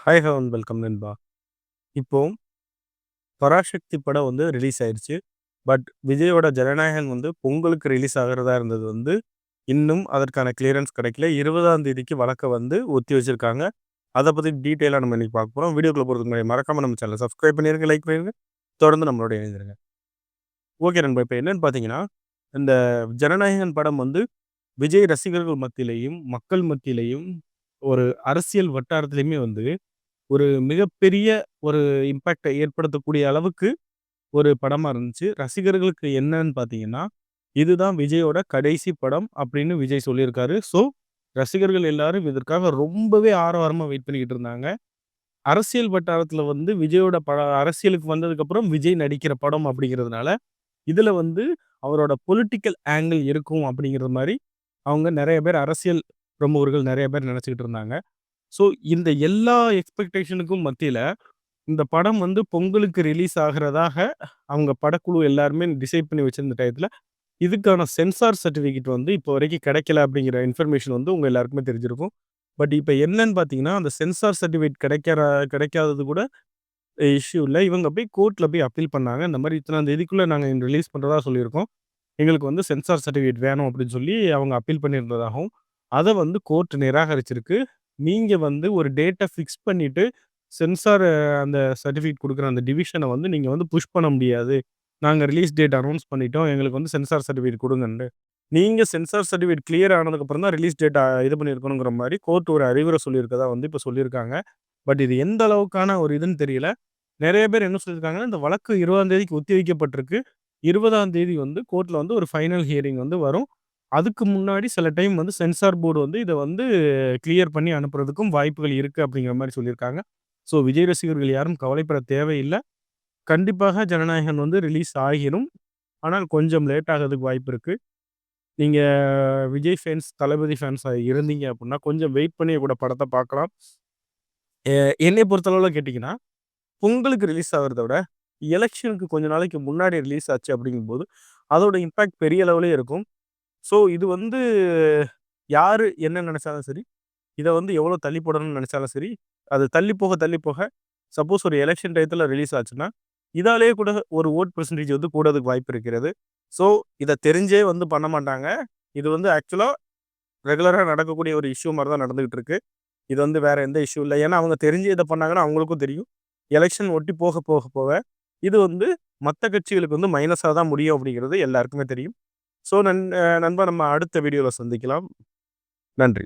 Hi hello welcome நண்பா. இப்போ பராசக்தி படம் வந்து ரிலீஸ் ஆயிருச்சு. பட் விஜயோட ஜனநாயகன் வந்து பொங்கலுக்கு ரிலீஸ் ஆகுறதா இருந்தது வந்து, இன்னும் அதற்கான கிளியரன்ஸ் கிடைக்கல. 20ஆம் தேதிக்கு வழக்க வந்து ஒத்தி வச்சிருக்காங்க. அத பத்தி டீட்டெயிலா நம்ம இன்னைக்கு பார்க்க போறோம். வீடியோக்குள்ள போறதுக்கு முன்னாடி மறக்காம நம்ம சேனல சப்ஸ்கிரைப் பண்ணிருங்க, லைக் பண்ணிருங்க. தொடர்ந்து நம்மளோட இணைந்திருங்க. ஓகே நண்பா. இப்ப என்னன்னு பார்த்தீங்கன்னா, இந்த ஜனநாயகன் படம் வந்து விஜய் ரசிகர்கள் மத்தியிலயும், மக்கள் மத்தியிலயும், ஒரு அரசியல் வட்டாரத்திலயுமே வந்து ஒரு மிகப்பெரிய ஒரு இம்பாக்ட்ட ஏற்படுத்தக்கூடிய அளவுக்கு ஒரு படமா இருந்துச்சு. ரசிகர்களுக்கு என்னன்னு பார்த்தீங்கன்னா, இதுதான் விஜயோட கடைசி படம் அப்படின்னு விஜய் சொல்லியிருக்காரு. ஸோ, ரசிகர்கள் எல்லாரும் இதற்காக ரொம்பவே ஆரவாரமா வெயிட் பண்ணிக்கிட்டு இருந்தாங்க. அரசியல் வட்டாரத்தில வந்து விஜயோட அரசியலுக்கு வந்ததுக்கப்புறம் விஜய் நடிக்கிற படம் அப்படிங்கிறதுனால, இதுல வந்து அவரோட பொலிட்டிக்கல் ஆங்கிள் இருக்கும் அப்படிங்கிற மாரி, அவங்க நெறைய பேர் அரசியல் பிரமுகர்கள் நெறைய பேர் நெனச்சுக்கிட்டு இருந்தாங்க. ஸோ, இந்த எல்லா எக்ஸ்பெக்டேஷனுக்கும் மத்தியில இந்த படம் வந்து பொங்கலுக்கு ரிலீஸ் ஆகுறதாக அவங்க படக்குழு எல்லாருமே டிசைட் பண்ணி வச்சிருந்த டயத்துல, இதுக்கான சென்சார் சர்டிஃபிகேட் வந்து இப்போ வரைக்கும் கிடைக்கல அப்படிங்கிற இன்ஃபர்மேஷன் வந்து உங்க எல்லாருக்குமே தெரிஞ்சிருக்கும். பட் இப்ப என்னன்னு பார்த்தீங்கன்னா, அந்த சென்சார் சர்டிஃபிகேட் கிடைக்காதது கூட இஷ்யூ இல்ல. இவங்க போய் கோர்ட்ல போய் அப்பீல் பண்ணாங்க. இந்த மாரி இத்தனாம் தேதிக்குள்ள நாங்க ரிலீஸ் பண்றதா சொல்லியிருக்கோம். எங்களுக்கு வந்து சென்சார் சர்டிஃபிகேட் வேணும் அப்படின்னு சொல்லி அவங்க அப்பீல் பண்ணியிருந்ததாகவும், அத வந்து கோர்ட் நிராகரிச்சிருக்கு. நீங்க வந்து ஒரு டேட்ட ஃபிக்ஸ் பண்ணிட்டு, சென்சார் அந்த சர்டிஃபிகேட் குடுக்குற அந்த டிவிஷன வந்து நீங்க வந்து புஷ் பண்ண முடியாது. நாங்க ரிலீஸ் டேட் அனௌன்ஸ் பண்ணிட்டோம். எங்களுக்கு வந்து சென்சார் சர்டிஃபிகேட் குடுங்கன்னு. நீங்க சென்சார் சர்டிஃபிகேட் கிளியர் ஆனதுக்கப்புறம் தான் ரிலீஸ் டேட் இது பண்ணியிருக்கணுங்கிற மாரி கோர்ட் ஒரு அறிவுரை சொல்லியிருக்கதா வந்து இப்ப சொல்லியிருக்காங்க. பட் இது எந்த அளவுக்கான ஒரு இதுன்னு தெரியல. நெறைய பேர் என்ன சொல்லியிருக்காங்கன்னா, இந்த வழக்கு 20ஆம் தேதிக்கு ஒத்திவைக்கப்பட்டிருக்கு. 20ஆம் தேதி வந்து கோர்ட்ல வந்து ஒரு ஃபைனல் ஹியரிங் வந்து வரும். அதுக்கு முன்னாடி சில டைம் வந்து சென்சார் போர்டு வந்து இத வந்து கிளியர் பண்ணி அனுப்புறதுக்கும் வாய்ப்புகள் இருக்கு அப்படிங்கிற மாரி சொல்லியிருக்காங்க. ஸோ விஜய் ரசிகர்கள் யாரும் கவலைப்பட தேவையில்ல. கண்டிப்பாக ஜனநாயகன் வந்து ரிலீஸ் ஆகிரும். ஆனால் கொஞ்சம் லேட் ஆகறதுக்கு வாய்ப்பு இருக்கு. நீங்க விஜய் ஃபேன்ஸ், தளபதி ஃபேன்ஸா இருந்தீங்க அப்படின்னா, கொஞ்சம் வெயிட் பண்ணி கூட படத்த பார்க்கலாம். எ என்னைய பொறுத்தளவுல கேட்டீங்கன்னா, பொங்கலுக்கு ரிலீஸ் ஆகுறத விட, எலக்ஷனுக்கு கொஞ்ச நாளைக்கு முன்னாடி ரிலீஸ் ஆச்சு அப்படிங்கும்போது, அதோட இம்பாக்ட் பெரிய லெவலே இருக்கும். ஸோ இது வந்து யாரு என்ன நெனச்சாலும் சரி, இத வந்து எவ்வளோ தள்ளி போடணும்னு நெனச்சாலும் சரி, அது தள்ளி போக, தள்ளி போக சப்போஸ் ஒரு எலக்ஷன் டயத்துல ரிலீஸ் ஆச்சுன்னா, இதாலேயே கூட ஒரு வோட் பெர்சன்டேஜ் வந்து கூடறதுக்கு வாய்ப்பு இருக்கிறது. ஸோ இத தெரிஞ்சே வந்து பண்ண மாட்டாங்க. இது வந்து ஆக்சுவலா ரெகுலரா நடக்கக்கூடிய ஒரு இஷ்யூ மாரி தான் நடந்துகிட்டு இருக்கு. இது வந்து வேற எந்த இஷ்யூ இல்ல. ஏன்னா அவங்க தெரிஞ்சு இத பண்ணாங்கன்னா அவங்களுக்கும் தெரியும். எலக்ஷன் ஒட்டி போக, போக, போக இது வந்து மத்த கட்சிகளுக்கு வந்து மைனஸா தான் முடியும் அப்படிங்கிறது எல்லாருக்குமே தெரியும். ஸோ நண்பா நம்ம அடுத்த வீடியோல சந்திக்கலாம். நன்றி.